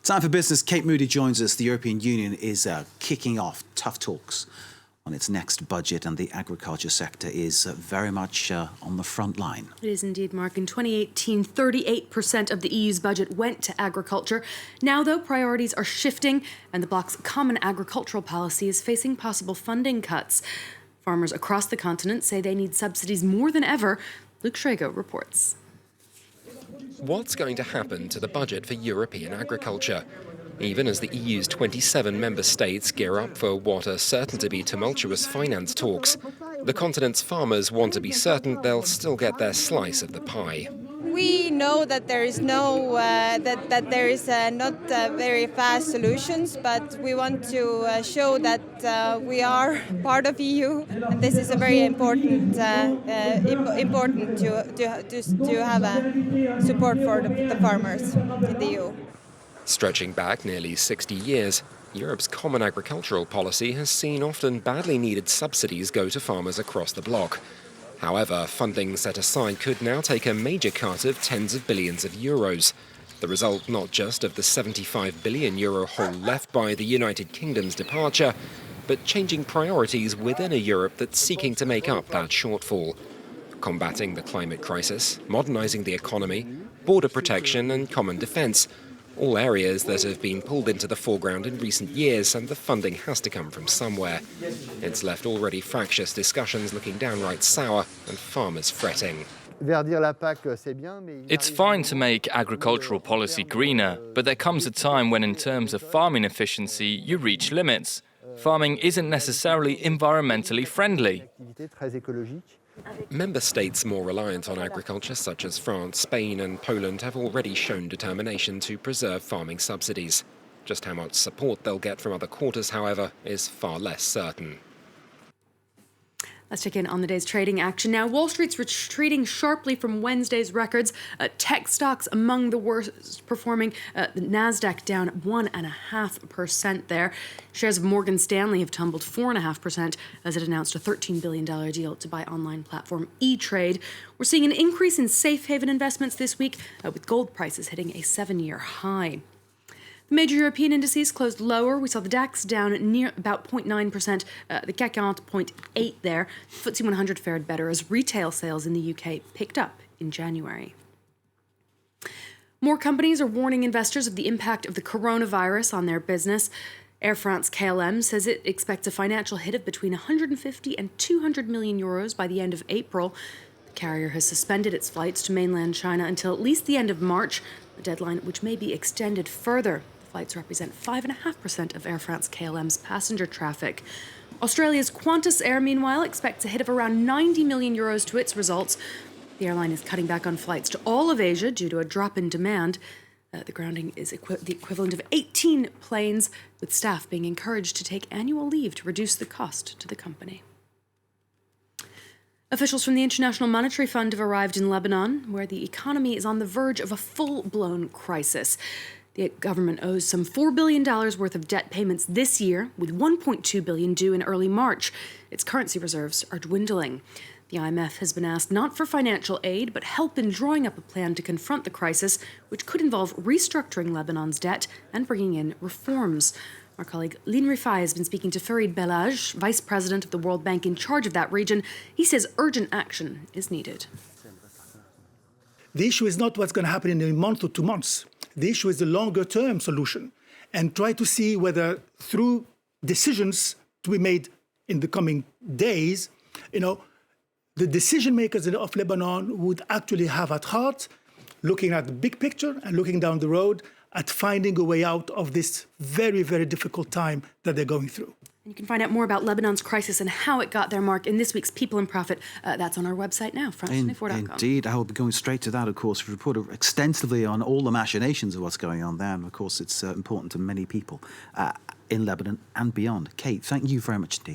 Time for business. Kate Moody joins us. The European Union is kicking off tough talks on its next budget, and the agriculture sector is very much on the front line. It is indeed, Mark. In 2018, 38% of the EU's budget went to agriculture. Now, though, priorities are shifting, and the bloc's common agricultural policy is facing possible funding cuts. Farmers across the continent say they need subsidies more than ever. Luke Shrego reports. What's going to happen to the budget for European agriculture? Even as the EU's 27 member states gear up for what are certain to be tumultuous finance talks, the continent's farmers want to be certain they'll still get their slice of the pie. We know that there is no that there is not very fast solutions, but we want to show that we are part of EU, and this is a very important important to have a support for the farmers in the EU. Stretching back nearly 60 years, Europe's common agricultural policy has seen often badly needed subsidies go to farmers across the bloc. However, funding set aside could now take a major cut of tens of billions of euros. The result not just of the €75 billion hole left by the United Kingdom's departure, but changing priorities within a Europe that's seeking to make up that shortfall. Combating the climate crisis, modernising the economy, border protection and common defence. All areas that have been pulled into the foreground in recent years, and the funding has to come from somewhere. It's left already fractious discussions looking downright sour and farmers fretting. It's fine to make agricultural policy greener, but there comes a time when in terms of farming efficiency you reach limits. Farming isn't necessarily environmentally friendly. Member states more reliant on agriculture, such as France, Spain and Poland, have already shown determination to preserve farming subsidies. Just how much support they'll get from other quarters, however, is far less certain. Let's check in on the day's trading action now. Wall Street's retreating sharply from Wednesday's records. Tech stocks among the worst performing. The Nasdaq down 1.5% there. Shares of Morgan Stanley have tumbled 4.5% as it announced a $13 billion deal to buy online platform E-Trade. We're seeing an increase in safe haven investments this week, with gold prices hitting a 7-year high. The major European indices closed lower. We saw the DAX down near about 0.9%, the CAC 40 0.8 there. FTSE 100 fared better as retail sales in the UK picked up in January. More companies are warning investors of the impact of the coronavirus on their business. Air France-KLM says it expects a financial hit of between 150 and 200 million euros by the end of April. The carrier has suspended its flights to mainland China until at least the end of March, a deadline which may be extended further. Flights represent 5.5% of Air France-KLM's passenger traffic. Australia's Qantas Air, meanwhile, expects a hit of around 90 million euros to its results. The airline is cutting back on flights to all of Asia due to a drop in demand. The grounding is the equivalent of 18 planes, with staff being encouraged to take annual leave to reduce the cost to the company. Officials from the International Monetary Fund have arrived in Lebanon, where the economy is on the verge of a full-blown crisis. The government owes some $4 billion worth of debt payments this year, with $1.2 billion due in early March. Its currency reserves are dwindling. The IMF has been asked not for financial aid, but help in drawing up a plan to confront the crisis, which could involve restructuring Lebanon's debt and bringing in reforms. Our colleague Lynn Rifai has been speaking to Farid Belhaj, Vice President of the World Bank in charge of that region. He says urgent action is needed. The issue is not what's going to happen in a month or 2 months. The issue is the longer-term solution, and try to see whether through decisions to be made in the coming days, the decision makers of Lebanon would actually have at heart looking at the big picture and looking down the road at finding a way out of this very, very difficult time that they're going through. And you can find out more about Lebanon's crisis and how it got there, Mark, in this week's People and Profit. That's on our website now, France24.com. Indeed, I will be going straight to that, of course. We reported extensively on all the machinations of what's going on there. And, of course, it's important to many people in Lebanon and beyond. Kate, thank you very much indeed.